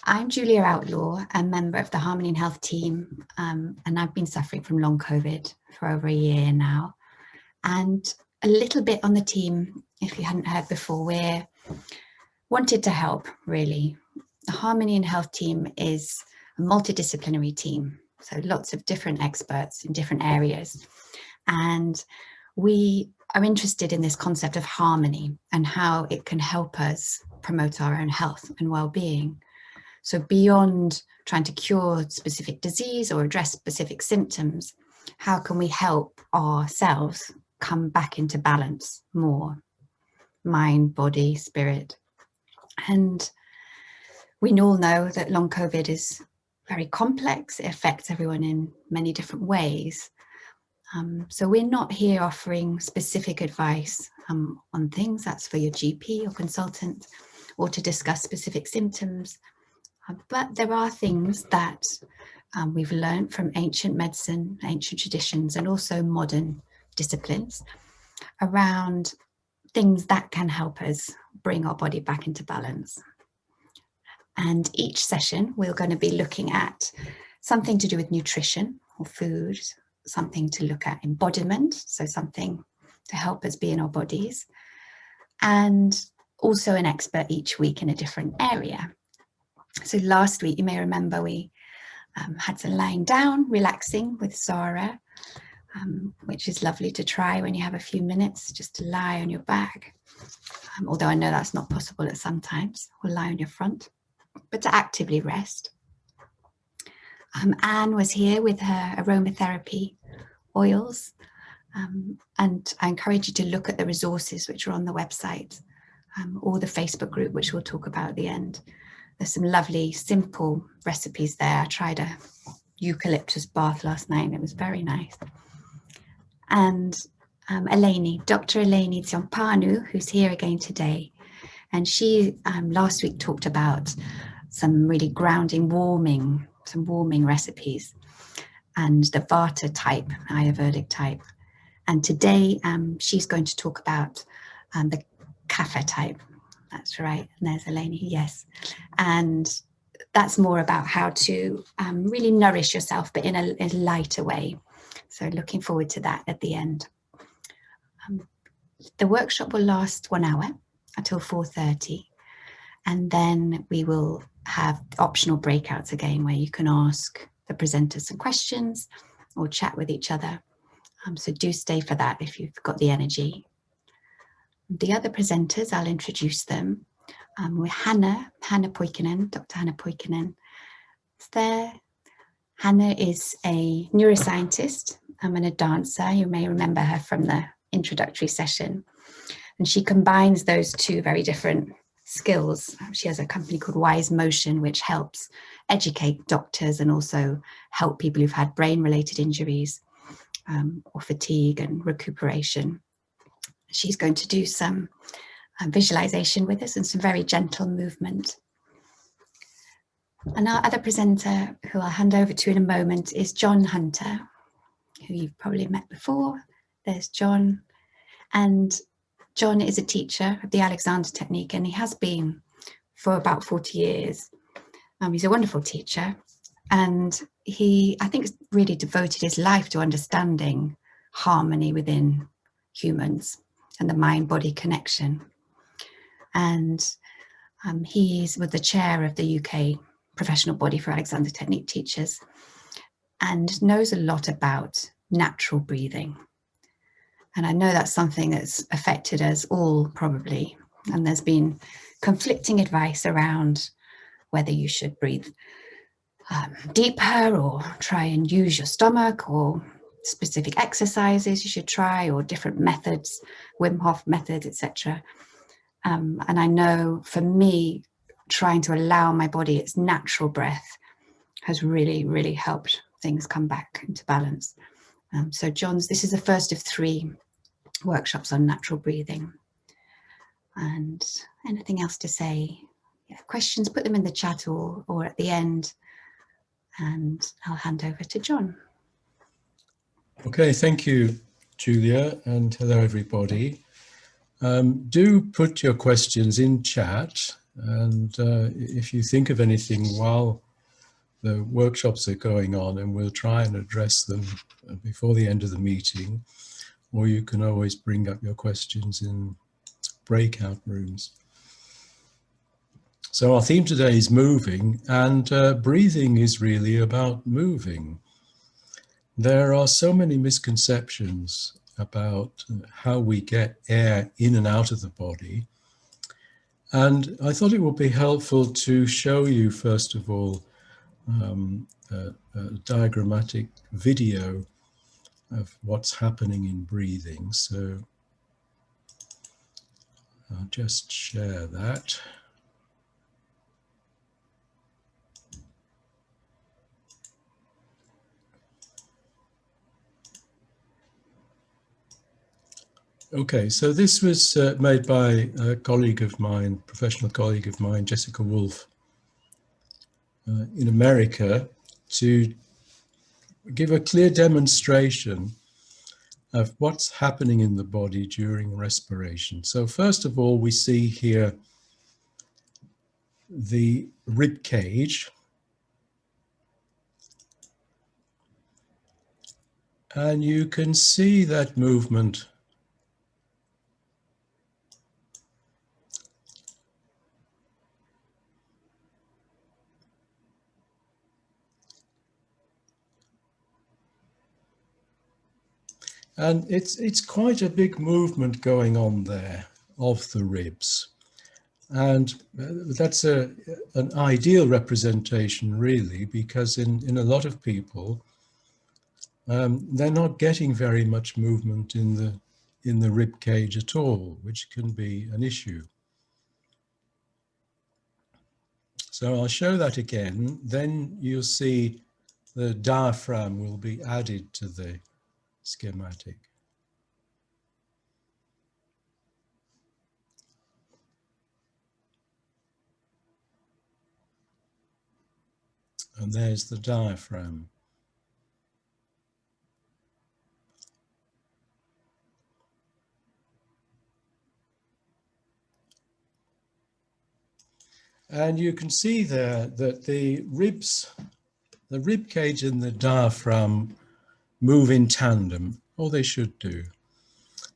I'm Julia Outlaw, a member of the Harmony and Health team, and I've been suffering from long COVID for over a year now. And a little bit on the team, if you hadn't heard before, we wanted to help, really. The Harmony and Health team is a multidisciplinary team, so lots of different experts in different areas. And we are interested in this concept of harmony and how it can help us promote our own health and well-being. So beyond trying to cure specific disease or address specific symptoms, how can we help ourselves come back into balance more? Mind, body, spirit. And we all know that long COVID is very complex. It affects everyone in many different ways. So we're not here offering specific advice on things. That's for your GP or consultant, or to discuss specific symptoms. But there are things that we've learned from ancient medicine, ancient traditions, and also modern disciplines around things that can help us bring our body back into balance. And each session, we're going to be looking at something to do with nutrition or food, something to look at embodiment, so something to help us be in our bodies, and also an expert each week in a different area. So last week, you may remember we had some lying down, relaxing with Sarah, which is lovely to try when you have a few minutes, just to lie on your back. Although I know that's not possible at some times, or lie on your front, but to actively rest. Anne was here with her aromatherapy oils, and I encourage you to look at the resources which are on the website, or the Facebook group, which we'll talk about at the end. There's some lovely, simple recipes there. I tried a eucalyptus bath last night and it was very nice. And Eleni, Dr. Eleni Tsiampanu, who's here again today. And she last week talked about some really grounding, some warming recipes, and the Vata type, Ayurvedic type. And today she's going to talk about the Kapha type. That's right, and there's Eleni, yes. And that's more about how to really nourish yourself, but in a lighter way. So looking forward to that at the end. The workshop will last 1 hour until 4:30. And then we will have optional breakouts again, where you can ask the presenters some questions or chat with each other. So do stay for that if you've got the energy. The other presenters, I'll introduce them. We're Hanna Poikinen, Dr. Hanna Poikinen is there. Hanna is a neuroscientist and a dancer. You may remember her from the introductory session. And she combines those two very different skills. She has a company called Wise Motion, which helps educate doctors and also help people who've had brain-related injuries or fatigue and recuperation. She's going to do some visualization with us and some very gentle movement. And our other presenter, who I'll hand over to in a moment, is John Hunter, who you've probably met before. There's John. And John is a teacher of the Alexander technique, and he has been for about 40 years. He's a wonderful teacher, and he, I think, really devoted his life to understanding harmony within humans and the mind-body connection. And he's with the chair of the UK professional body for Alexander Technique teachers, and knows a lot about natural breathing. And I know that's something that's affected us all probably. And there's been conflicting advice around whether you should breathe deeper or try and use your stomach, or specific exercises you should try, or different methods, Wim Hof methods, etc. And I know for me, trying to allow my body its natural breath has really, really helped things come back into balance. So this is the first of 3 workshops on natural breathing. And anything else to say? Yeah, questions, put them in the chat or at the end, and I'll hand over to John. Okay, thank you, Julia, and hello everybody. Do put your questions in chat, And if you think of anything while the workshops are going on, and we'll try and address them before the end of the meeting, or you can always bring up your questions in breakout rooms. So our theme today is moving, and breathing is really about moving. There are so many misconceptions about how we get air in and out of the body. And I thought it would be helpful to show you, first of all, a diagrammatic video of what's happening in breathing. So I'll just share that. Okay, so this was made by a colleague of mine, professional colleague of mine, Jessica Wolf, in America, to give a clear demonstration of what's happening in the body during respiration. So first of all, we see here the rib cage. And you can see that movement and it's quite a big movement going on there of the ribs. And that's an ideal representation, really, because in a lot of people, they're not getting very much movement in the rib cage at all, which can be an issue. So I'll show that again. Then you'll see the diaphragm will be added to the schematic. And there's the diaphragm. And you can see there that the rib cage and the diaphragm move in tandem, or they should do.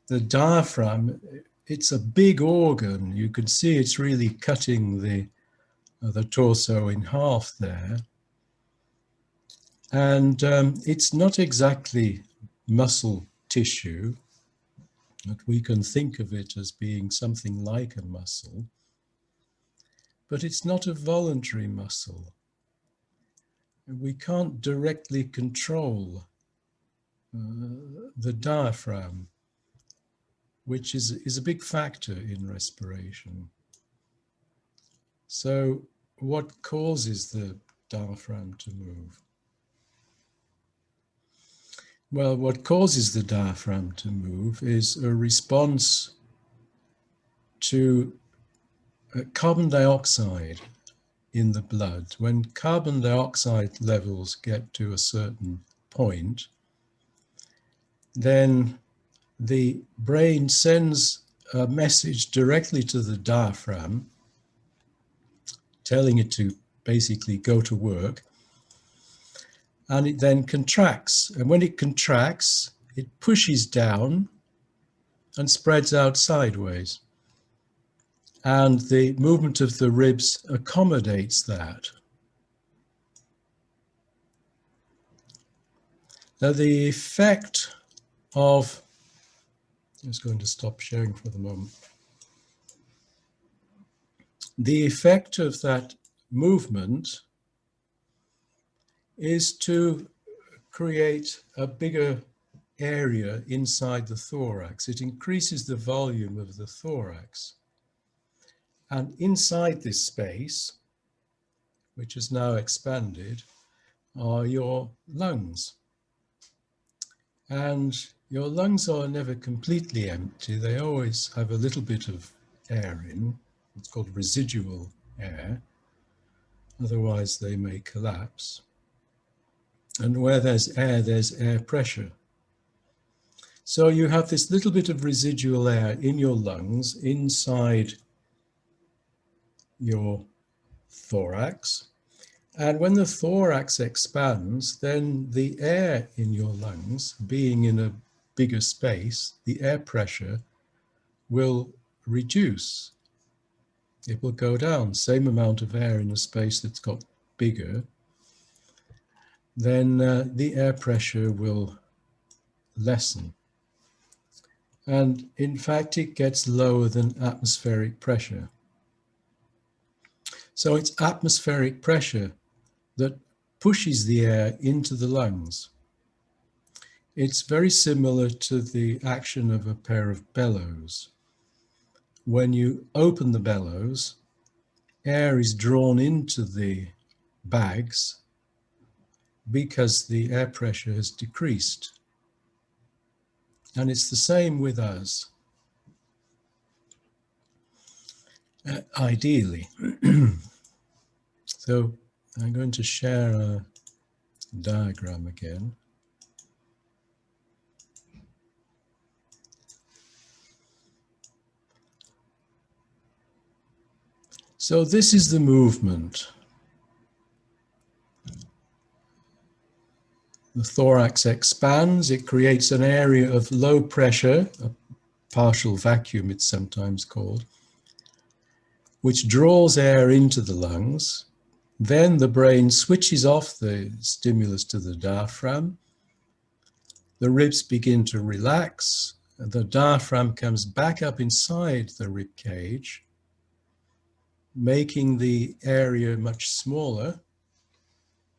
The diaphragm, it's a big organ. You can see it's really cutting the torso in half there. And it's not exactly muscle tissue, but we can think of it as being something like a muscle. But it's not a voluntary muscle. We can't directly control the diaphragm, which is a big factor in respiration. So what causes the diaphragm to move? Well, what causes the diaphragm to move is a response to carbon dioxide in the blood. When carbon dioxide levels get to a certain point, then the brain sends a message directly to the diaphragm, telling it to basically go to work, and it then contracts. And when it contracts, it pushes down and spreads out sideways. And the movement of the ribs accommodates that. Now the effect of, I'm just going to stop sharing for the moment. The effect of that movement is to create a bigger area inside the thorax. It increases the volume of the thorax. And inside this space, which is now expanded, are your lungs. And your lungs are never completely empty. They always have a little bit of air in. It's called residual air. Otherwise, they may collapse. And where there's air pressure. So you have this little bit of residual air in your lungs, inside your thorax. And when the thorax expands, then the air in your lungs, being in a bigger space, the air pressure will reduce. It will go down. Same amount of air in a space that's got bigger, then the air pressure will lessen. And in fact, it gets lower than atmospheric pressure. So it's atmospheric pressure that pushes the air into the lungs. It's very similar to the action of a pair of bellows. When you open the bellows, air is drawn into the bags because the air pressure has decreased. And it's the same with us, ideally. So I'm going to share a diagram again. So this is the movement. The thorax expands, it creates an area of low pressure, a partial vacuum it's sometimes called, which draws air into the lungs. Then the brain switches off the stimulus to the diaphragm. The ribs begin to relax. The diaphragm comes back up inside the rib cage, making the area much smaller,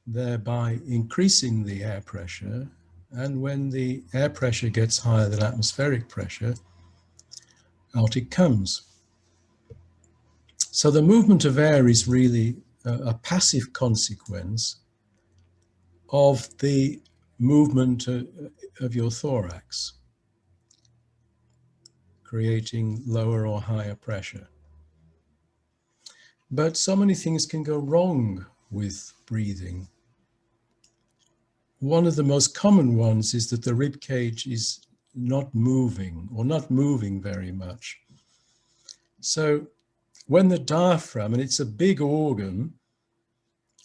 thereby increasing the air pressure. And when the air pressure gets higher than atmospheric pressure, out it comes. So the movement of air is really a passive consequence of the movement of your thorax, creating lower or higher pressure. But so many things can go wrong with breathing. One of the most common ones is that the rib cage is not moving or not moving very much. So when the diaphragm, and it's a big organ,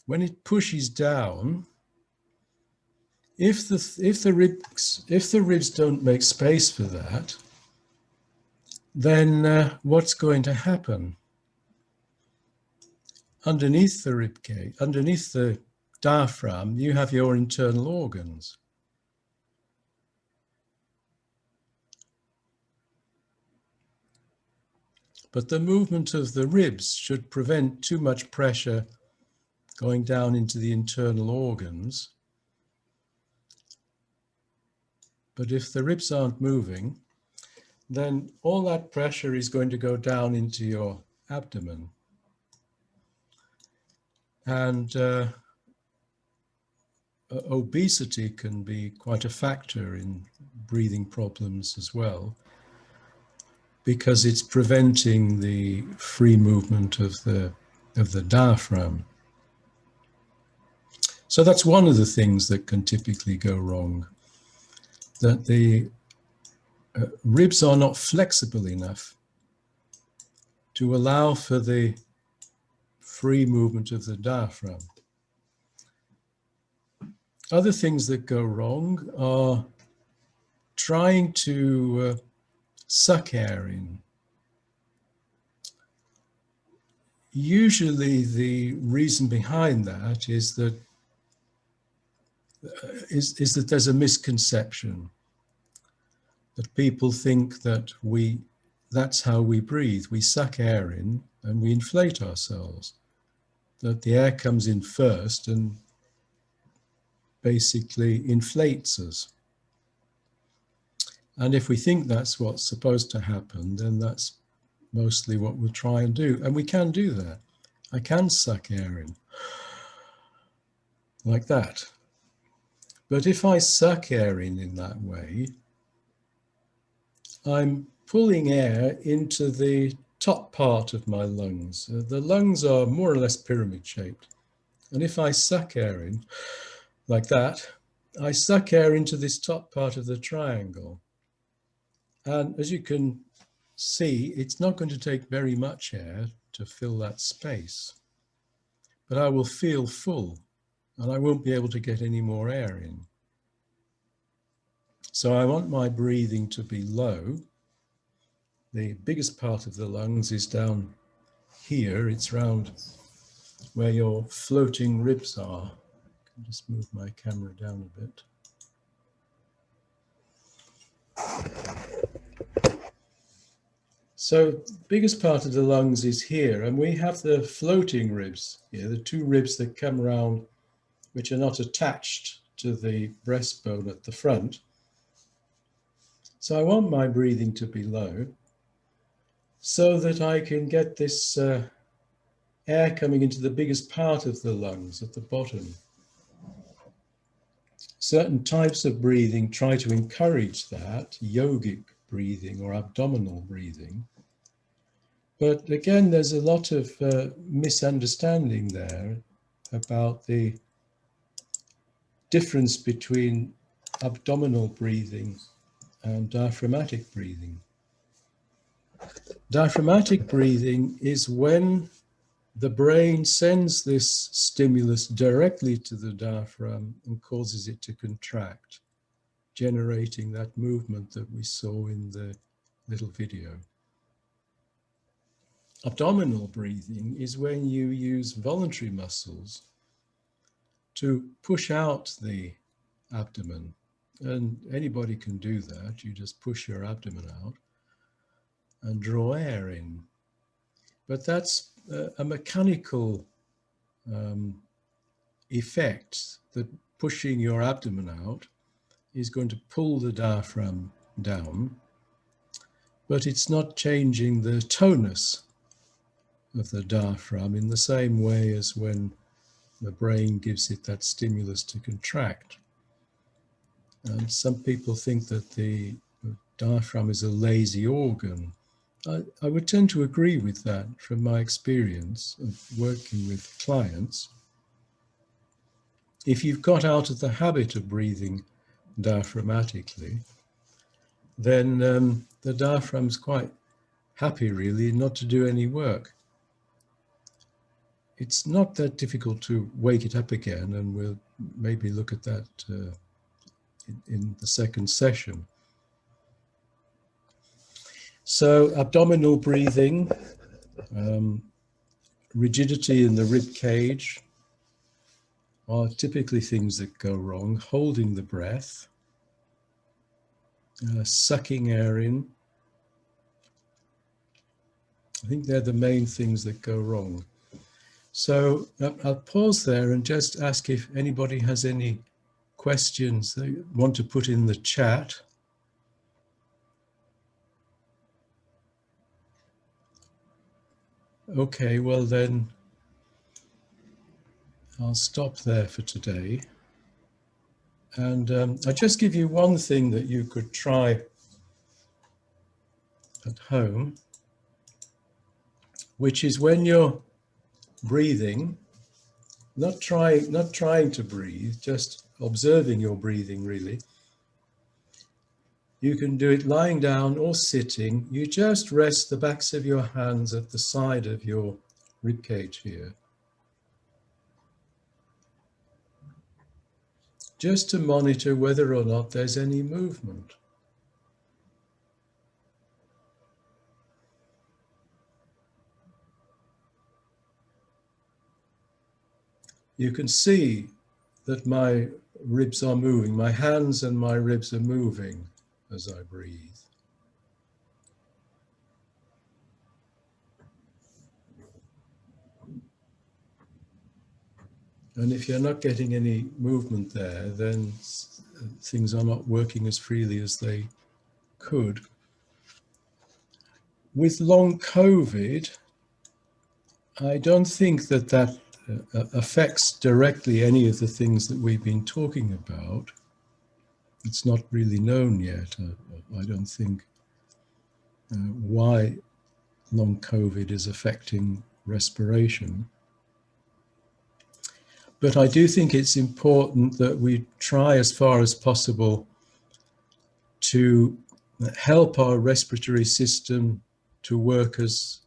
when it pushes down, if the ribs don't make space for that, then what's going to happen? Underneath the rib cage, underneath the diaphragm, you have your internal organs. But the movement of the ribs should prevent too much pressure going down into the internal organs. But if the ribs aren't moving, then all that pressure is going to go down into your abdomen. And obesity can be quite a factor in breathing problems as well, because it's preventing the free movement of the diaphragm. So that's one of the things that can typically go wrong, that the ribs are not flexible enough to allow for the free movement of the diaphragm. Other things that go wrong are trying to suck air in. Usually the reason behind that is that there's a misconception, that people think that that's how we breathe. We suck air in and we inflate ourselves, that the air comes in first and basically inflates us. And if we think that's what's supposed to happen, then that's mostly what we'll try and do. And we can do that. I can suck air in like that. But if I suck air in that way, I'm pulling air into the top part of my lungs. The lungs are more or less pyramid shaped. And if I suck air in like that, I suck air into this top part of the triangle. And as you can see, it's not going to take very much air to fill that space. But I will feel full and I won't be able to get any more air in. So I want my breathing to be low. The biggest part of the lungs is down here. It's round where your floating ribs are. I can just move my camera down a bit. So biggest part of the lungs is here, and we have the floating ribs here, the two ribs that come around, which are not attached to the breastbone at the front. So I want my breathing to be low so that I can get this air coming into the biggest part of the lungs at the bottom. Certain types of breathing try to encourage that, yogic breathing or abdominal breathing. But again, there's a lot of misunderstanding there about the difference between abdominal breathing and diaphragmatic breathing. Diaphragmatic breathing is when the brain sends this stimulus directly to the diaphragm and causes it to contract, generating that movement that we saw in the little video. Abdominal breathing is when you use voluntary muscles to push out the abdomen. And anybody can do that. You just push your abdomen out and draw air in. But that's a mechanical effect, that pushing your abdomen out is going to pull the diaphragm down, but it's not changing the tonus of the diaphragm in the same way as when the brain gives it that stimulus to contract. And some people think that the diaphragm is a lazy organ. I would tend to agree with that from my experience of working with clients. If you've got out of the habit of breathing diaphragmatically, then the diaphragm's quite happy really not to do any work. It's not that difficult to wake it up again, and we'll maybe look at that in the second session. So abdominal breathing, rigidity in the rib cage are typically things that go wrong. Holding the breath, sucking air in. I think they're the main things that go wrong. So I'll pause there and just ask if anybody has any questions they want to put in the chat. Okay, well then I'll stop there for today. And I'll just give you one thing that you could try at home, which is when you're breathing, not trying to breathe, just observing your breathing really. You can do it lying down or sitting. You just rest the backs of your hands at the side of your rib cage here. Just to monitor whether or not there's any movement. You can see that my ribs are moving, my hands and my ribs are moving as I breathe. And if you're not getting any movement there, then things are not working as freely as they could. With long COVID, I don't think that that affects directly any of the things that we've been talking about. It's not really known yet. I don't think why long COVID is affecting respiration. But I do think it's important that we try as far as possible to help our respiratory system to work as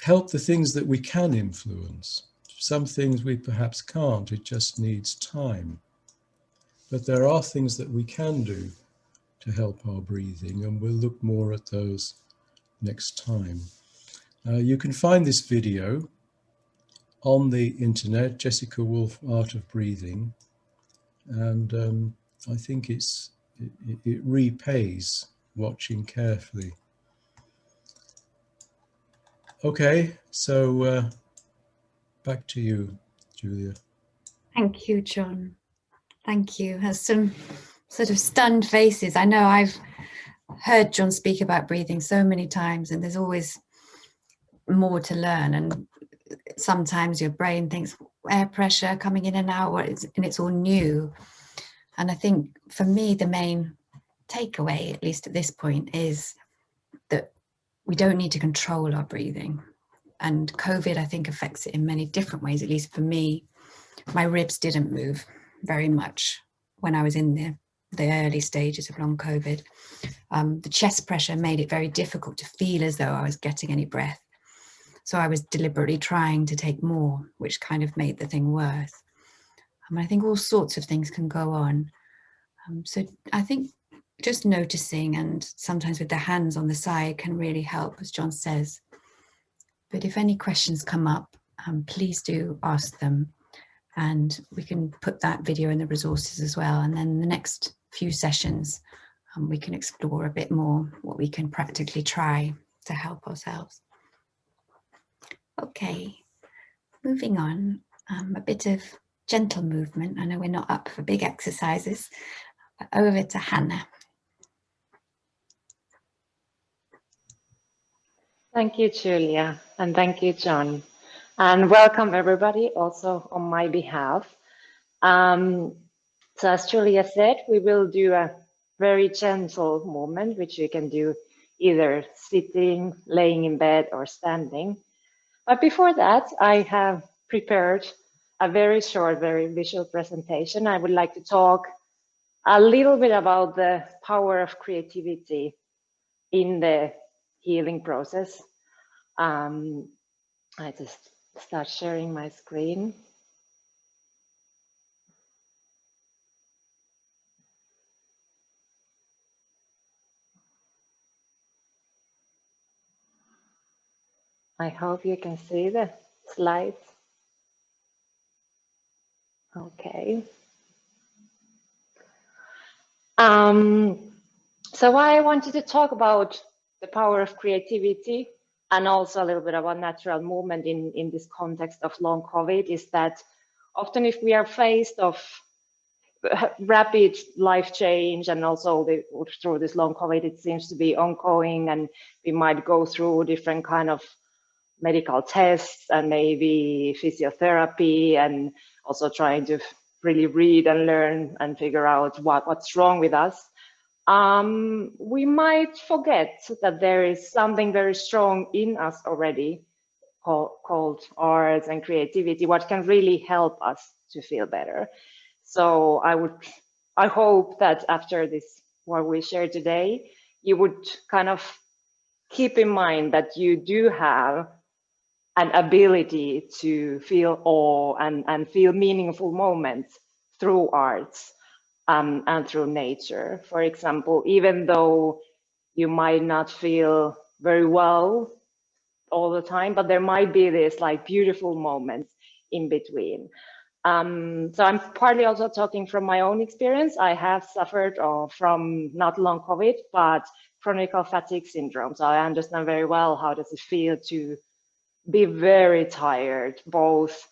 help the things that we can influence. Some things we perhaps can't, it just needs time. But there are things that we can do to help our breathing, and we'll look more at those next time. You can find this video on the internet, Jessica Wolf, Art of Breathing, and I think it repays watching carefully. Okay, so back to you, Julia. Thank you, John. Thank you. Has some sort of stunned faces. I know I've heard John speak about breathing so many times, and there's always more to learn. And sometimes your brain thinks air pressure coming in and out, and it's all new. And I think for me, the main takeaway, at least at this point, is that we don't need to control our breathing. And COVID, I think, affects it in many different ways. At least for me, my ribs didn't move very much when I was in the early stages of long COVID. The chest pressure made it very difficult to feel as though I was getting any breath. So I was deliberately trying to take more, which kind of made the thing worse. I think all sorts of things can go on. So I think just noticing, and sometimes with the hands on the side, can really help, as John says. But if any questions come up, please do ask them. And we can put that video in the resources as well. And then the next few sessions, we can explore a bit more what we can practically try to help ourselves. Okay, moving on, a bit of gentle movement. I know we're not up for big exercises, but over to Hannah. Thank you, Julia, and thank you, John. And welcome everybody also on my behalf. So as Julia said, we will do a very gentle movement, which you can do either sitting, laying in bed, or standing. But before that, I have prepared a very short, very visual presentation. I would like to talk a little bit about the power of creativity in the healing process. I just start sharing my screen. I hope you can see the slides. Okay. So I wanted to talk about the power of creativity and also a little bit about natural movement in this context of long COVID, is that often if we are faced of rapid life change, and also through this long COVID, it seems to be ongoing, and we might go through different kind of medical tests and maybe physiotherapy, and also trying to really read and learn and figure out what's wrong with us. We might forget that there is something very strong in us already called arts and creativity, what can really help us to feel better. So I hope that after this, what we share today, you would kind of keep in mind that you do have an ability to feel awe and feel meaningful moments through arts and through nature. For example, even though you might not feel very well all the time, but there might be this like beautiful moments in between. So I'm partly also talking from my own experience. I have suffered from not long COVID, but chronic fatigue syndrome. So I understand very well how does it feel to be very tired, both,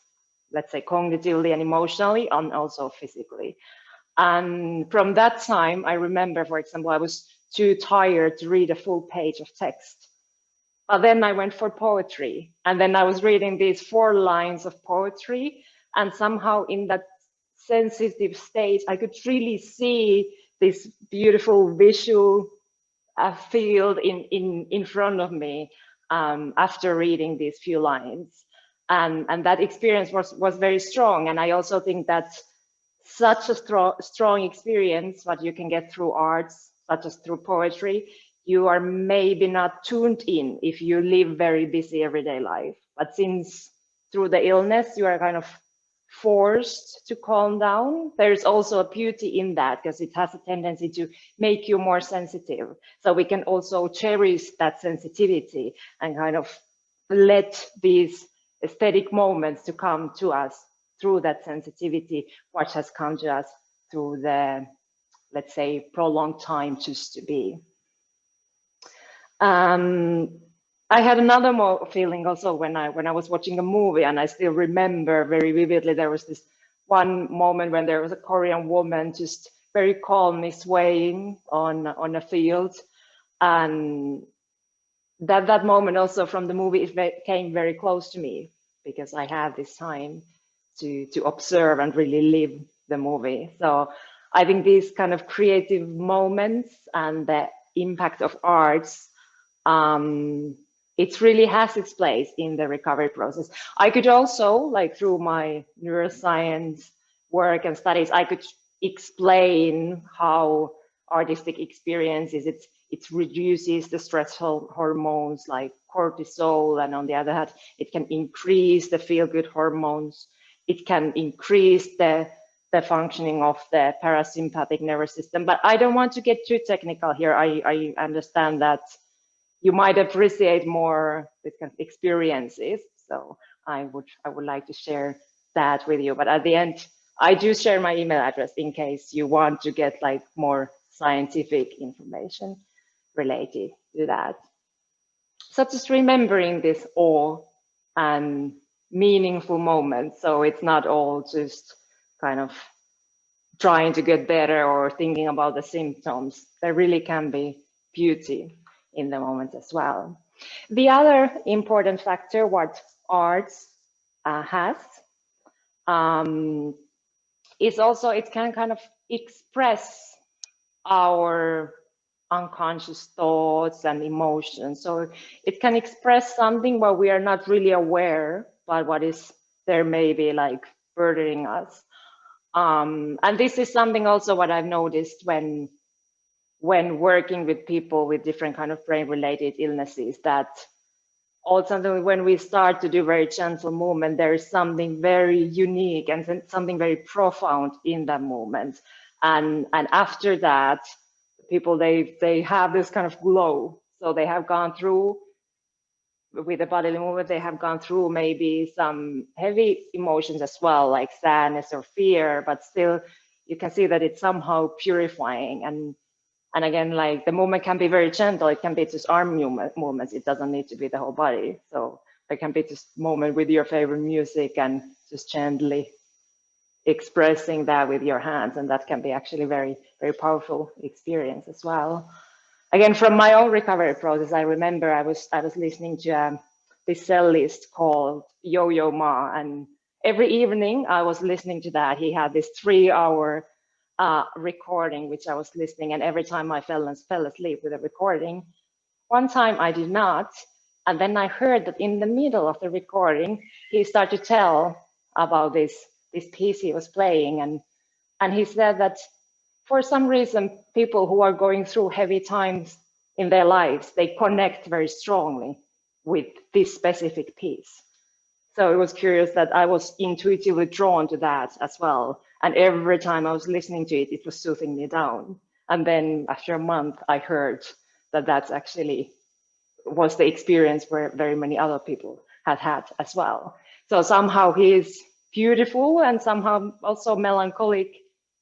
let's say, cognitively and emotionally, and also physically. And from that time, I remember, for example, I was too tired to read a full page of text. But then I went for poetry, and then I was reading these 4 lines of poetry, and somehow in that sensitive state, I could really see this beautiful visual field in front of me after reading these few lines. And that experience was very strong. And I also think that's such a strong experience, what you can get through arts, such as through poetry. you are maybe not tuned in if you live very busy everyday life. But since through the illness, you are kind of forced to calm down, there's also a beauty in that, because it has a tendency to make you more sensitive. So we can also cherish that sensitivity and kind of let these aesthetic moments to come to us through that sensitivity, what has come to us through the, let's say, prolonged time choose to be. I had another feeling also when I was watching a movie, and I still remember very vividly, there was this one moment when there was a Korean woman just very calmly swaying on a field, and that moment also from the movie, it came very close to me, because I had this time to observe and really live the movie. So I think these kind of creative moments and the impact of arts, it really has its place in the recovery process. I could also, like through my neuroscience work and studies, I could explain how artistic experiences, it reduces the stress hormones like cortisol, and on the other hand, it can increase the feel-good hormones. It can increase the functioning of the parasympathetic nervous system. But I don't want to get too technical here. I understand that you might appreciate more this kind of experiences. So I would like to share that with you. But at the end, I do share my email address in case you want to get like more scientific information related to that. So just remembering this awe and meaningful moments. So it's not all just kind of trying to get better or thinking about the symptoms. There really can be beauty in the moment as well. The other important factor what arts has is also it can kind of express our unconscious thoughts and emotions. So it can express something where we are not really aware, but what is there maybe like burdening us. And this is something also what I've noticed when working with people with different kind of brain-related illnesses, that also when we start to do very gentle movement, there is something very unique and something very profound in that movement. And after that, people, they have this kind of glow. So they have gone through, with the bodily movement, they have gone through maybe some heavy emotions as well, like sadness or fear, but still you can see that it's somehow purifying. And again, like the movement can be very gentle. It can be just arm movements. It doesn't need to be the whole body. So there can be just moment with your favorite music and just gently expressing that with your hands. And that can be actually very, very powerful experience as well. Again, from my own recovery process, I remember I was listening to this cellist called Yo-Yo Ma, and every evening I was listening to that. He had this 3-hour recording, which I was listening, and every time I fell asleep with the recording. One time I did not, and then I heard that in the middle of the recording, he started to tell about this piece he was playing, and he said that for some reason, people who are going through heavy times in their lives, they connect very strongly with this specific piece. So it was curious that I was intuitively drawn to that as well. And every time I was listening to it, it was soothing me down. And then after a month, I heard that that's actually was the experience where very many other people had as well. So somehow his beautiful and somehow also melancholic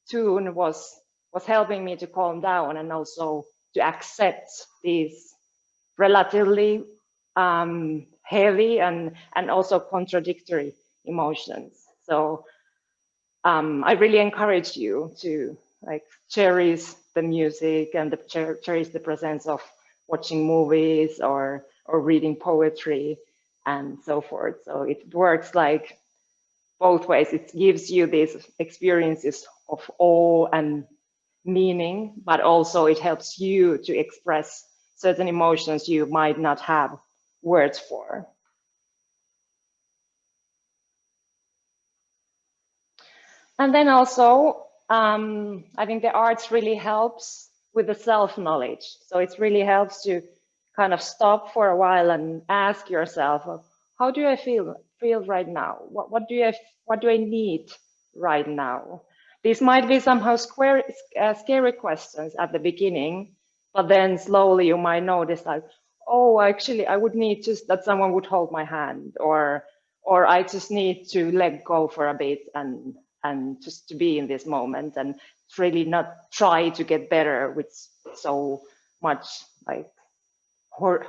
tune was helping me to calm down and also to accept these relatively heavy and also contradictory emotions. So I really encourage you to like cherish the music and cherish the presence of watching movies or reading poetry and so forth. So it works like both ways. It gives you these experiences of awe and meaning, but also it helps you to express certain emotions you might not have words for. And then also, I think the arts really helps with the self-knowledge. So it really helps to kind of stop for a while and ask yourself, how do I feel right now? What do I need right now? These might be somehow scary questions at the beginning, but then slowly you might notice like, oh, actually, I would need just that someone would hold my hand, or I just need to let go for a bit and just to be in this moment and really not try to get better with so much like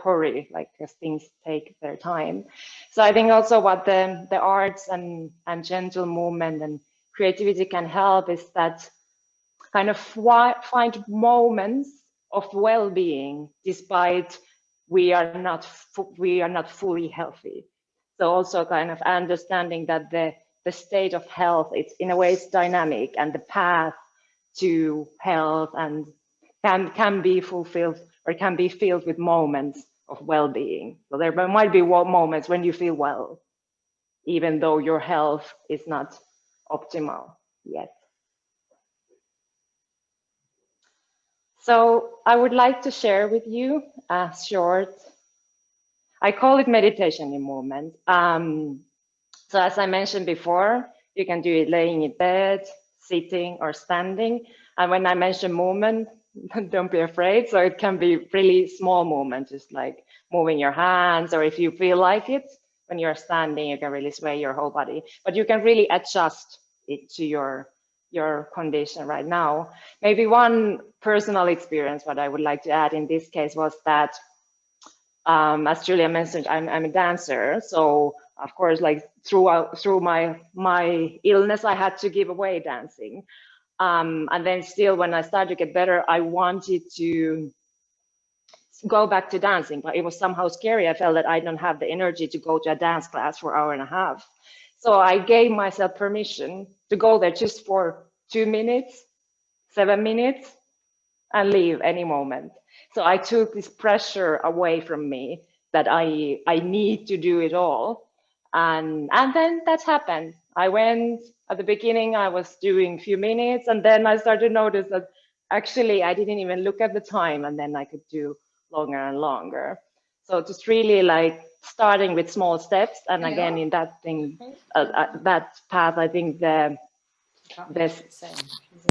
hurry, like, because things take their time. So I think also what the arts and gentle movement and creativity can help is that kind of find moments of well-being despite we are not fully healthy. So also kind of understanding that the state of health, it's in a way it's dynamic, and the path to health and can be fulfilled or can be filled with moments of well-being. So there might be moments when you feel well, even though your health is not optimal yet. So I would like to share with you a short, I call it meditation in movement. So as I mentioned before, you can do it laying in bed, sitting or standing. And when I mention movement, don't be afraid. So it can be really small movements, just like moving your hands, or if you feel like it, when you're standing, you can really sway your whole body, but you can really adjust it to your condition right now. Maybe one personal experience, what I would like to add in this case was that, as Julia mentioned, I'm a dancer. So of course, like through my illness, I had to give away dancing. And then still, when I started to get better, I wanted to go back to dancing, but it was somehow scary. I felt that I don't have the energy to go to a dance class for an hour and a half. So I gave myself permission to go there just for 2 minutes, 7 minutes, and leave any moment. So I took this pressure away from me that I need to do it all. And then that happened. I went at the beginning, I was doing a few minutes, and then I started to notice that actually I didn't even look at the time, and then I could do longer and longer. So just really like starting with small steps. And again, in that thing, that path, I think this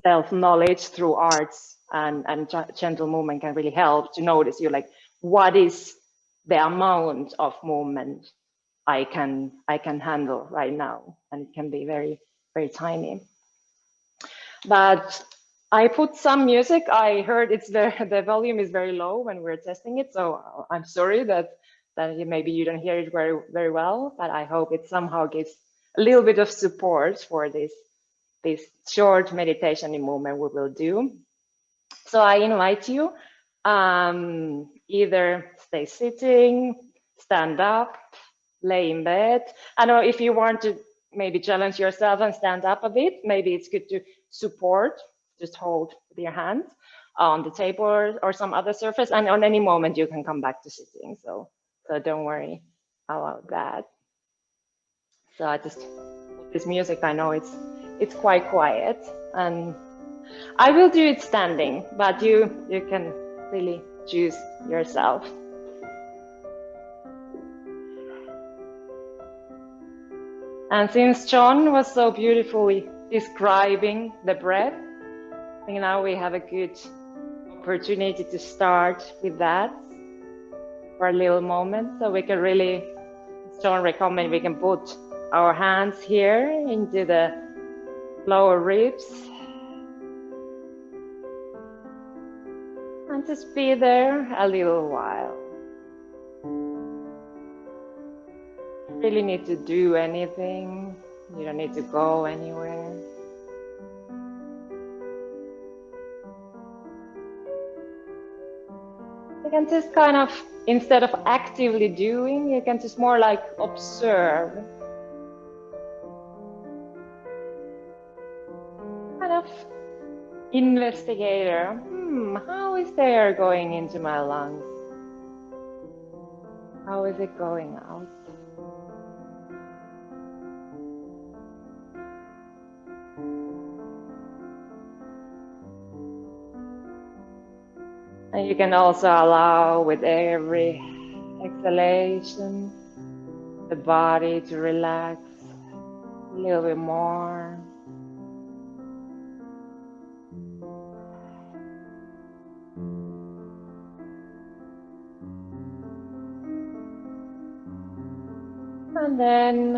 self-knowledge through arts and gentle movement can really help to notice you like, what is the amount of movement I can handle right now, and it can be very, very tiny. But I put some music. I heard the volume is very low when we're testing it, so I'm sorry that maybe you don't hear it very, very well, but I hope it somehow gives a little bit of support for this short meditation in movement we will do. So I invite you, either stay sitting, stand up, lay in bed. I know if you want to maybe challenge yourself and stand up a bit, maybe it's good to support, just hold with your hands on the table or some other surface, and on any moment you can come back to sitting. So don't worry about that. So I just put this music. I know it's quite quiet, and I will do it standing, but you can really choose yourself. And since John was so beautifully describing the breath, I think now we have a good opportunity to start with that for a little moment. So we can really, John recommended, we can put our hands here into the lower ribs and just be there a little while. You really need to do anything. You don't need to go anywhere. You can just kind of, instead of actively doing, you can just more like observe. Kind of investigator. How is the air going into my lungs? How is it going out? And you can also allow with every exhalation the body to relax a little bit more. And then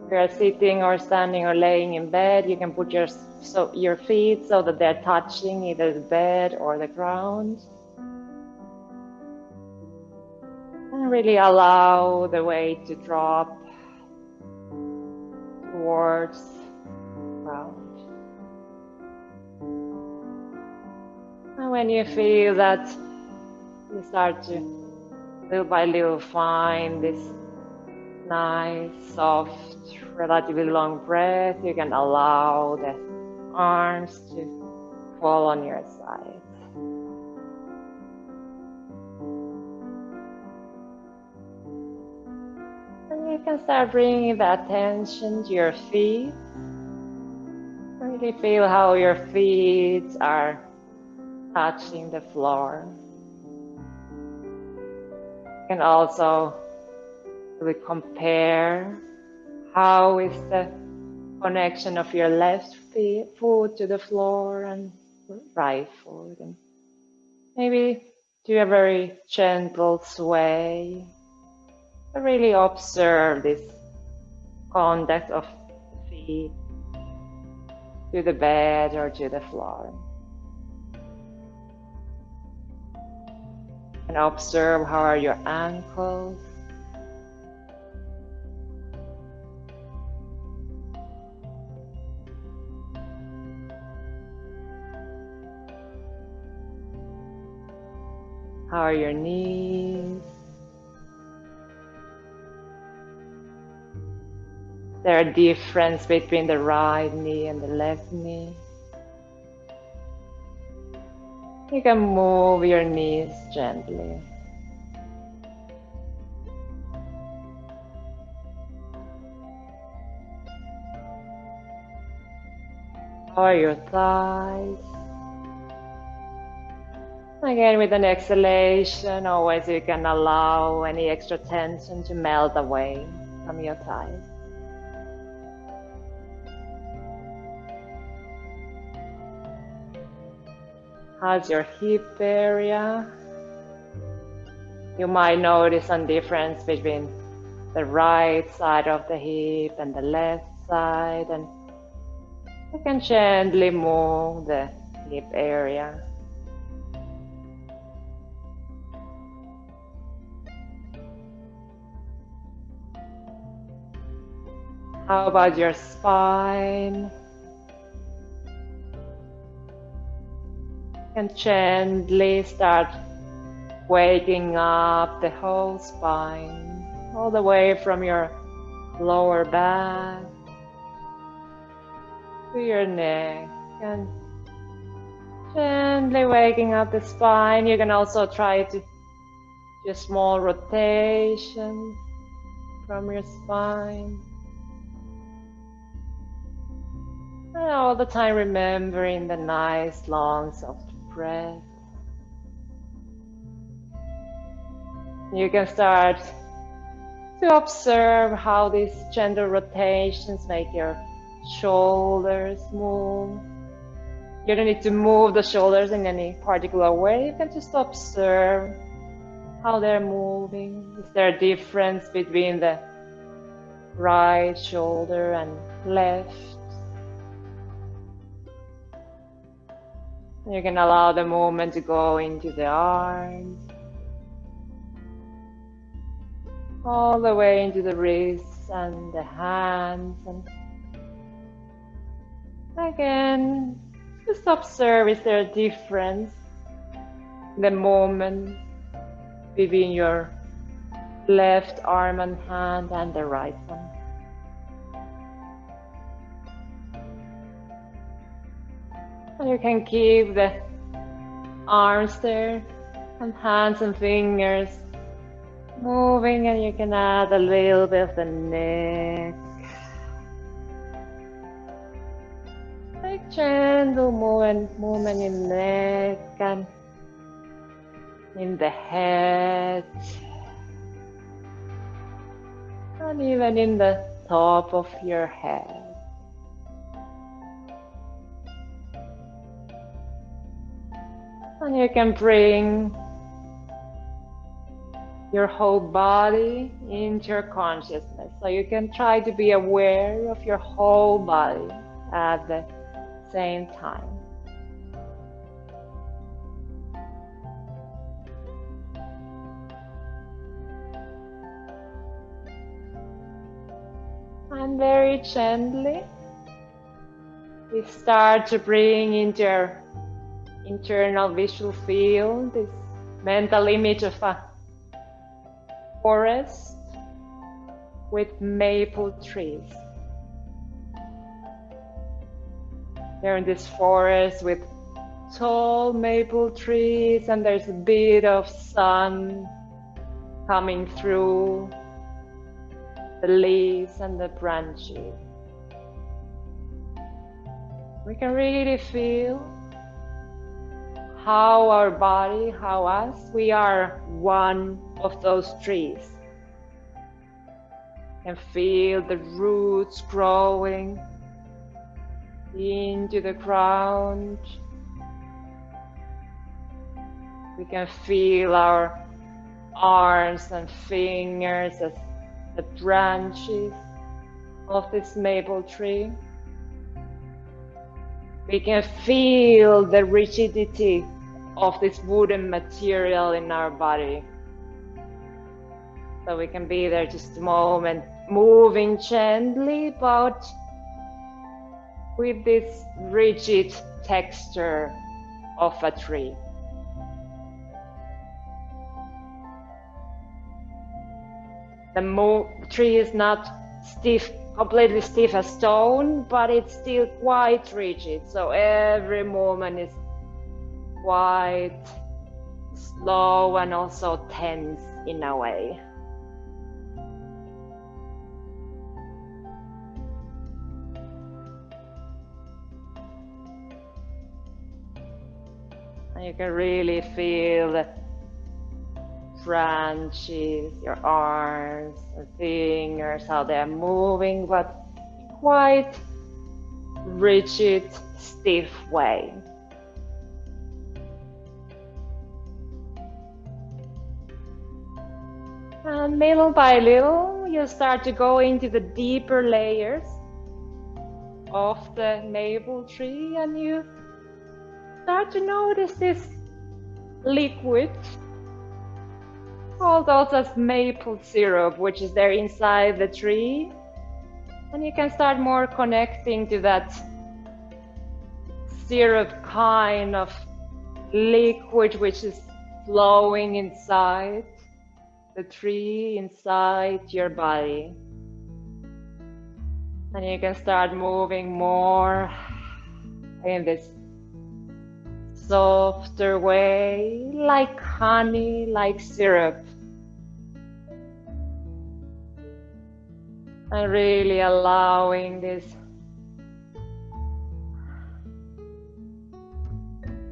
if you're sitting or standing or laying in bed, you can put your feet so that they're touching either the bed or the ground. And really allow the weight to drop towards the ground. And when you feel that you start to little by little find this nice, soft, relatively long breath, you can allow the arms to fall on your side. And you can start bringing the attention to your feet. Really feel how your feet are touching the floor. You can also really compare how is the connection of your left foot to the floor and right foot, and maybe do a very gentle sway. Really observe this contact of the feet to the bed or to the floor. And observe how are your ankles. How are your knees? Is there a difference between the right knee and the left knee? You can move your knees gently. How are your thighs? Again, with an exhalation, always you can allow any extra tension to melt away from your thighs. How's your hip area? You might notice some difference between the right side of the hip and the left side, and you can gently move the hip area. How about your spine? And gently start waking up the whole spine, all the way from your lower back to your neck, and gently waking up the spine. You can also try to do small rotations from your spine. And all the time remembering the nice, long, soft breath. You can start to observe how these gentle rotations make your shoulders move. You don't need to move the shoulders in any particular way. You can just observe how they're moving. Is there a difference between the right shoulder and left? You can allow the movement to go into the arms, all the way into the wrists and the hands. And again, just observe, is there a difference in the movement between your left arm and hand and the right one? And you can keep the arms there and hands and fingers moving, and you can add a little bit of the neck. Like gentle movement in neck, and in the head, and even in the top of your head. And you can bring your whole body into your consciousness. So you can try to be aware of your whole body at the same time. And very gently, we start to bring into your internal visual field this mental image of a forest with maple trees. You're in this forest with tall maple trees, and there's a bit of sun coming through the leaves and the branches. We can really feel how our body, how us, we are one of those trees. You can feel the roots growing into the ground. We can feel our arms and fingers as the branches of this maple tree. We can feel the rigidity of this wooden material in our body. So we can be there just a moment, moving gently, but with this rigid texture of a tree. The tree is not stiff, completely stiff as stone, but it's still quite rigid. So every movement is quite slow and also tense in a way. And you can really feel the branches, your arms and fingers, how they're moving, but quite rigid, stiff way. And little by little, you start to go into the deeper layers of the maple tree, and you start to notice this liquid called also as maple syrup, which is there inside the tree. And you can start more connecting to that syrup kind of liquid which is flowing inside the tree, inside your body. And you can start moving more in this softer way, like honey, like syrup. And really allowing this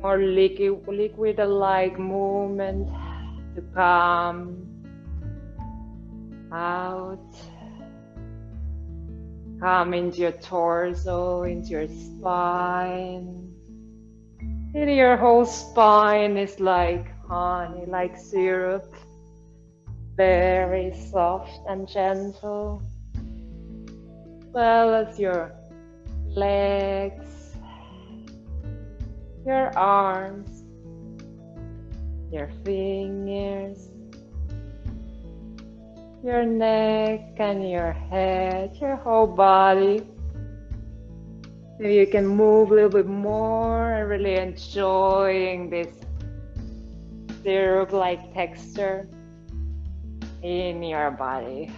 more liquid-like movement to come out, come into your torso, into your spine. Your whole spine is like honey, like syrup, very soft and gentle, as well as your legs, your arms, your fingers, your neck and your head, your whole body. Maybe you can move a little bit more and really enjoying this syrup-like texture in your body.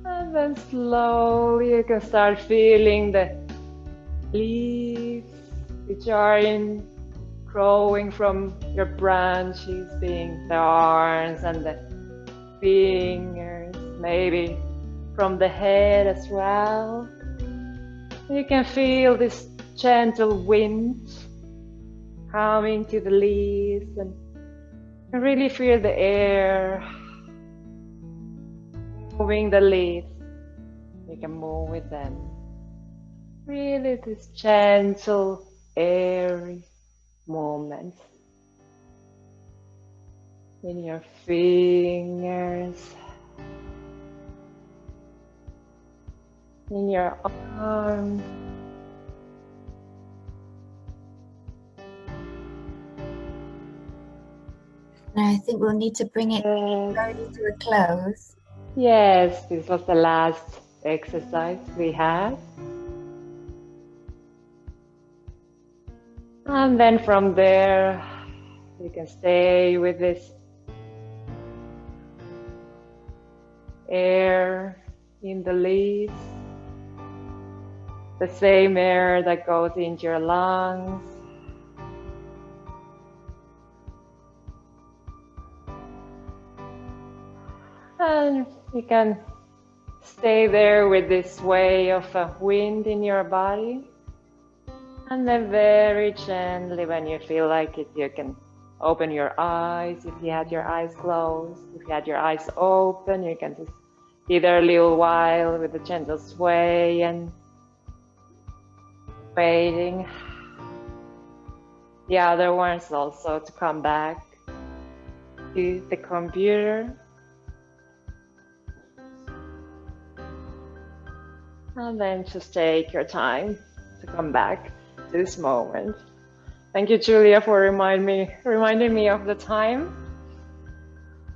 And then slowly you can start feeling the leaves which are growing from your branches, being the arms and the fingers, maybe from the head as well. You can feel this gentle wind coming to the leaves and really feel the air moving the leaves. You can move with them. Really this gentle, airy movement in your fingers, in your arms. Now I think we'll need to bring it slowly to a close. Yes, this was the last exercise we had. And then from there, you can stay with this air in the leaves, the same air that goes into your lungs. And you can stay there with this sway of wind in your body. And then very gently, when you feel like it, you can open your eyes. If you had your eyes closed, if you had your eyes open, you can just be there a little while with a gentle sway and waiting. The other ones also to come back to the computer. And then just take your time to come back to this moment. Thank you, Julia, for reminding me of the time.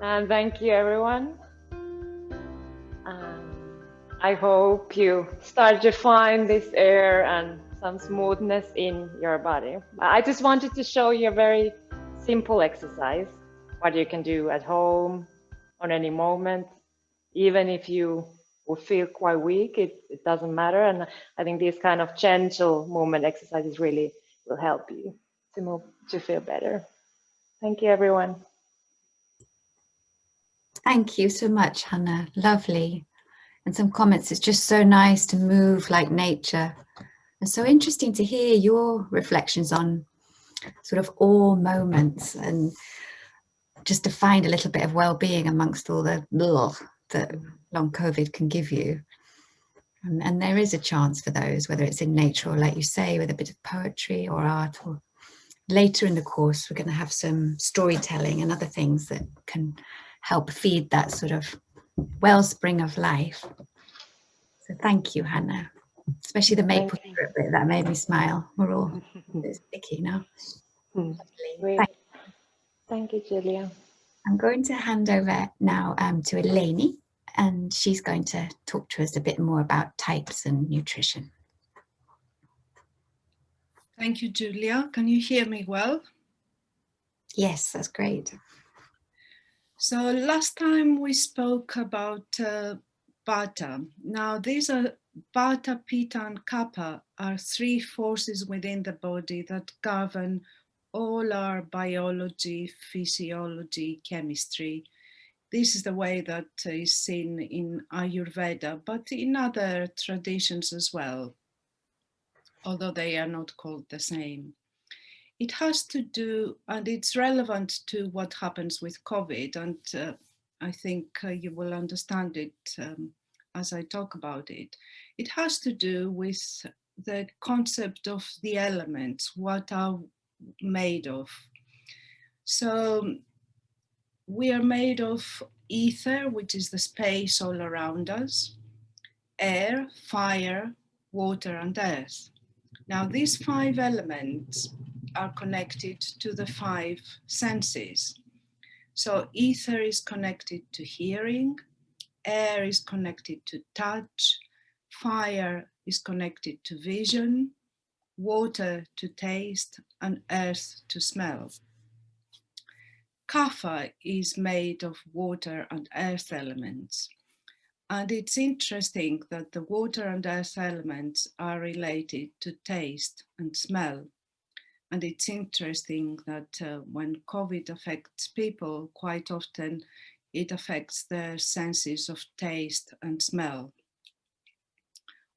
And thank you, everyone. I hope you start to find this air and some smoothness in your body. I just wanted to show you a very simple exercise, what you can do at home on any moment. Even if you will feel quite weak, it doesn't matter. And I think these kind of gentle movement exercises really will help you to move, to feel better. Thank you, everyone. Thank you so much, Hannah. Lovely. And some comments, it's just so nice to move like nature. And so interesting to hear your reflections on sort of all moments and just to find a little bit of well-being amongst all the that long COVID can give you. And there is a chance for those, whether it's in nature or, like you say, with a bit of poetry or art. Or later in the course, we're going to have some storytelling and other things that can help feed that sort of wellspring of life. So thank you, Hannah. Especially the maple syrup bit, that made me smile. We're all a bit sticky now. Thank you, Julia. I'm going to hand over now to Eleni, and she's going to talk to us a bit more about types and nutrition. Thank you, Julia. Can you hear me well? Yes, that's great. So last time we spoke about Vata. Now these are Vata, Pitta and Kapha are three forces within the body that govern all our biology, physiology, chemistry. This is the way that is seen in Ayurveda, but in other traditions as well, although they are not called the same. It has to do, and it's relevant to what happens with COVID, and I think you will understand it as I talk about it. It has to do with the concept of the elements, what are made of. So we are made of ether, which is the space all around us, air, fire, water and earth. Now these five elements are connected to the five senses. So ether is connected to hearing, air is connected to touch, fire is connected to vision, water to taste, and earth to smell. Kapha is made of water and earth elements. And it's interesting that the water and earth elements are related to taste and smell. And it's interesting that when COVID affects people, quite often it affects their senses of taste and smell.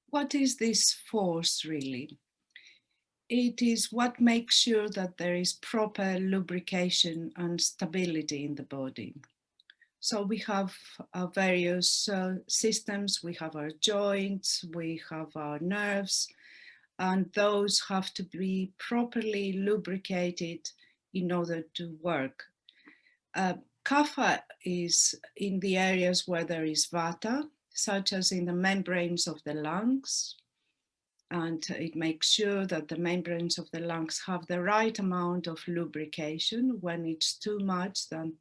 What is this force really? It is what makes sure that there is proper lubrication and stability in the body. So we have our various systems, we have our joints, we have our nerves, and those have to be properly lubricated in order to work. Kapha is in the areas where there is vata, such as in the membranes of the lungs, and it makes sure that the membranes of the lungs have the right amount of lubrication. When it's too much, then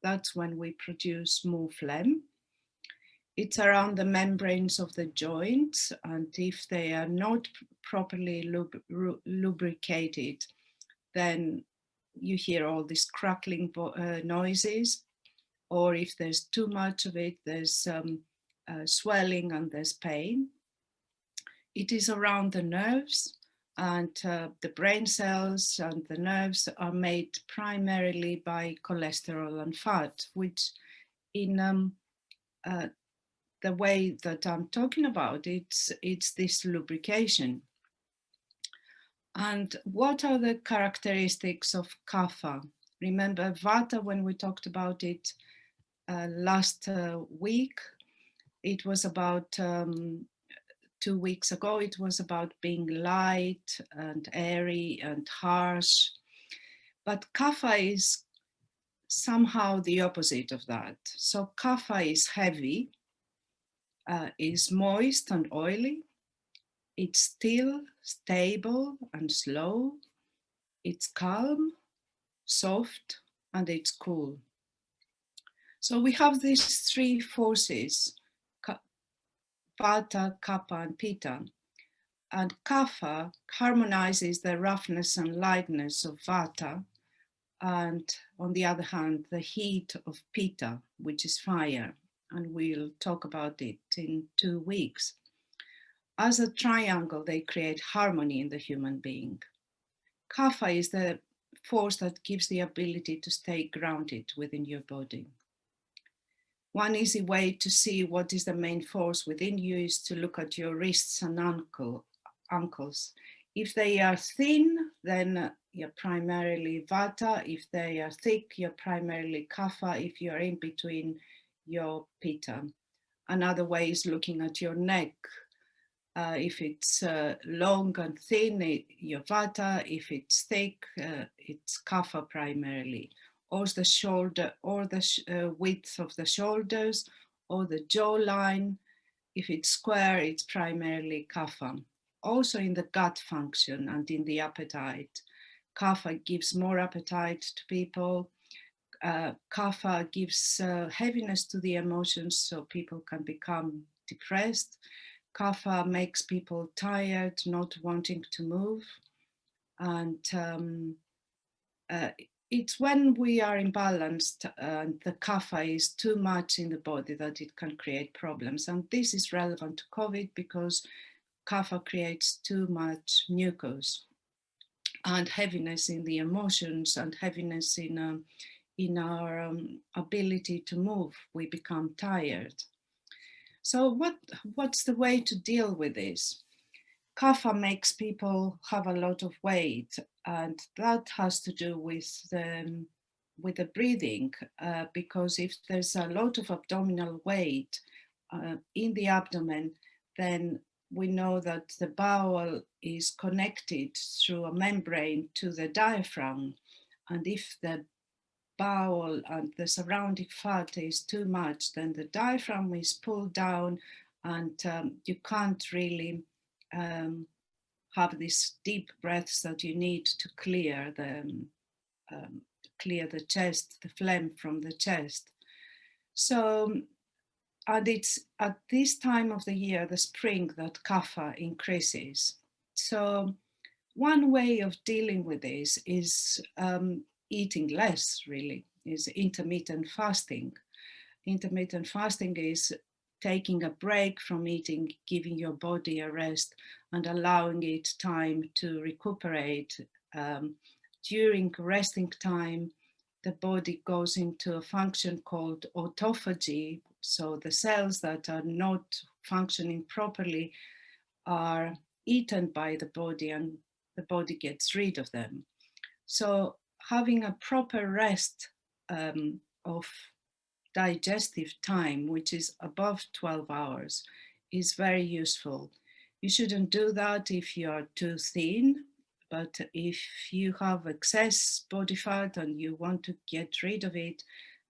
that's when we produce more phlegm. It's around the membranes of the joints, and if they are not properly lubricated, then you hear all these crackling noises, or if there's too much of it, there's swelling and there's pain. It is around the nerves, and the brain cells and the nerves are made primarily by cholesterol and fat, which in the way that I'm talking about, it's this lubrication. And what are the characteristics of Kapha? Remember Vata, when we talked about it last week, it was about 2 weeks ago, it was about being light and airy and harsh. But Kapha is somehow the opposite of that. So Kapha is heavy, is moist and oily. It's still, stable and slow. It's calm, soft, and it's cool. So we have these three forces, Vata, Kapha, and Pitta. And Kapha harmonizes the roughness and lightness of Vata, and on the other hand, the heat of Pitta, which is fire. And we'll talk about it in 2 weeks. As a triangle, they create harmony in the human being. Kapha is the force that gives the ability to stay grounded within your body. One easy way to see what is the main force within you is to look at your wrists and ankles. If they are thin, then you're primarily Vata. If they are thick, you're primarily Kapha. If you're in between, you're Pitta. Another way is looking at your neck. If it's long and thin, you're Vata. If it's thick, it's Kapha primarily. Or the shoulder, or the width of the shoulders, or the jawline. If it's square, it's primarily Kapha. Also in the gut function and in the appetite. Kapha gives more appetite to people. Kapha gives heaviness to the emotions, so people can become depressed. Kapha makes people tired, not wanting to move. And it's when we are imbalanced and the Kapha is too much in the body that it can create problems. And this is relevant to COVID because Kapha creates too much mucus and heaviness in the emotions and heaviness in our ability to move. We become tired. So what's the way to deal with this? Kapha makes people have a lot of weight, and that has to do with the breathing, because if there's a lot of abdominal weight in the abdomen, then we know that the bowel is connected through a membrane to the diaphragm, and if the bowel and the surrounding fat is too much, then the diaphragm is pulled down, and you can't really have these deep breaths that you need to clear the chest, the phlegm from the chest. So, and it's at this time of the year, the spring, that Kapha increases. So one way of dealing with this is eating less, really, is intermittent fasting. Intermittent fasting is taking a break from eating, giving your body a rest and allowing it time to recuperate. During resting time, the body goes into a function called autophagy. So the cells that are not functioning properly are eaten by the body and the body gets rid of them. So having a proper rest of digestive time, which is above 12 hours, is very useful. You shouldn't do that if you are too thin, but if you have excess body fat and you want to get rid of it,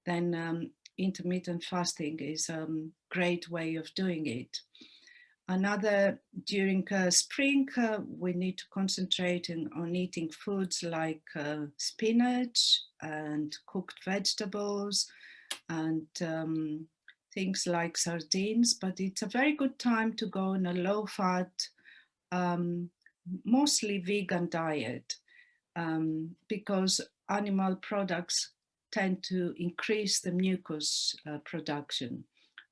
then intermittent fasting is a great way of doing it. Another, during spring, we need to concentrate on eating foods like spinach and cooked vegetables and things like sardines, but it's a very good time to go on a low-fat, mostly vegan diet, because animal products tend to increase the mucus production.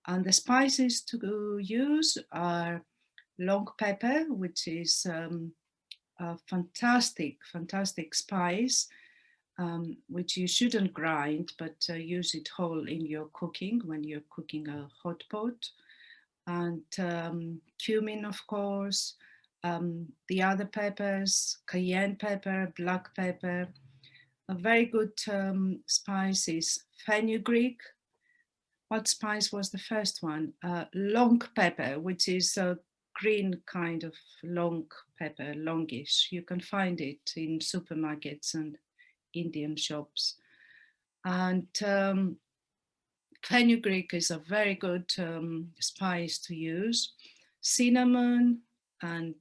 And the spices to use are long pepper, which is a fantastic spice, which you shouldn't grind, but use it whole in your cooking when you're cooking a hot pot. And cumin, of course, the other peppers, cayenne pepper, black pepper. A very good spice is fenugreek. What spice was the first one? Long pepper, which is a green kind of long pepper, longish. You can find it in supermarkets and Indian shops. And fenugreek is a very good spice to use. Cinnamon and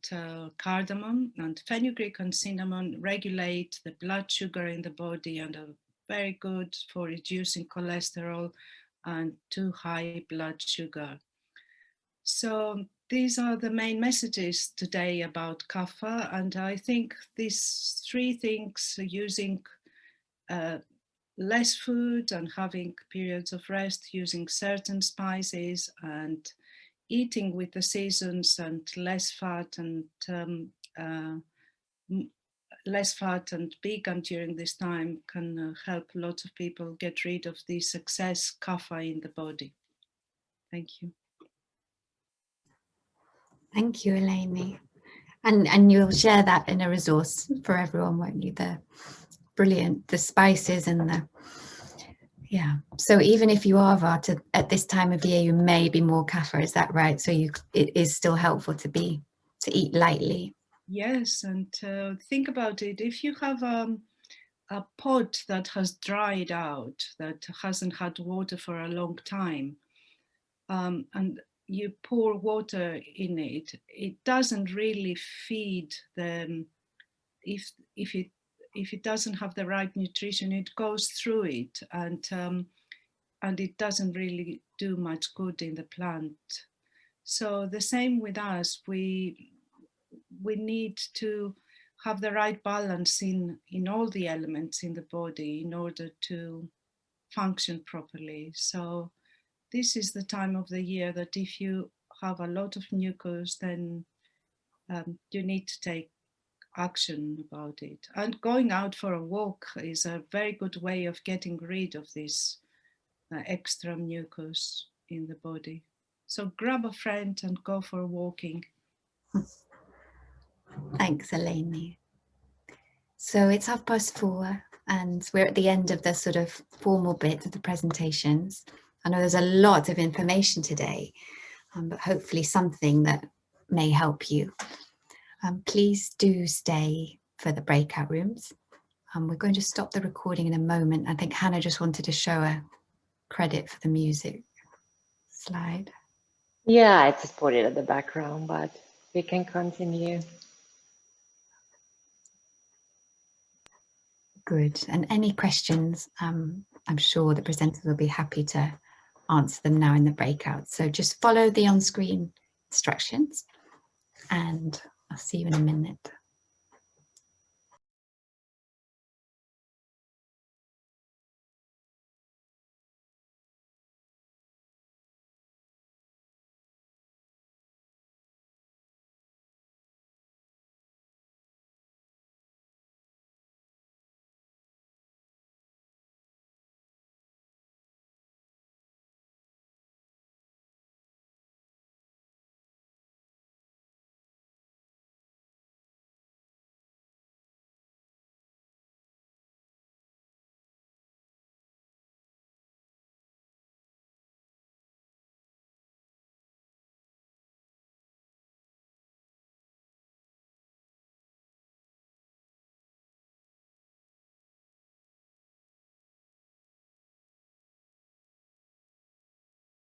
cardamom, and fenugreek and cinnamon regulate the blood sugar in the body and are very good for reducing cholesterol and too high blood sugar. So these are the main messages today about Kapha, and I think these three things, using less food and having periods of rest, using certain spices and eating with the seasons and less fat and vegan during this time can help lots of people get rid of this excess Kapha in the body. Thank you. Thank you, Eleni. And you'll share that in a resource for everyone, won't you? The brilliant, the spices and the, yeah. So even if you are Vata at this time of year, you may be more Kapha, is that right? So it is still helpful to eat lightly. Yes, and think about it. If you have a pot that has dried out, that hasn't had water for a long time, and you pour water in it, it doesn't really feed the, if it doesn't have the right nutrition, it goes through it, and it doesn't really do much good in the plant. So the same with us, we need to have the right balance in all the elements in the body in order to function properly. So this is the time of the year that if you have a lot of mucus, then you need to take action about it. And going out for a walk is a very good way of getting rid of this extra mucus in the body. So grab a friend and go for walking. Thanks, Eleni. So it's 4:30 and we're at the end of the sort of formal bit of the presentations. I know there's a lot of information today, but hopefully something that may help you. Please do stay for the breakout rooms. We're going to stop the recording in a moment. I think Hannah just wanted to show a credit for the music slide. Yeah, I just put it at the background, but we can continue. Good. And any questions, I'm sure the presenters will be happy to answer them now in the breakout. So just follow the on-screen instructions and I'll see you in a minute.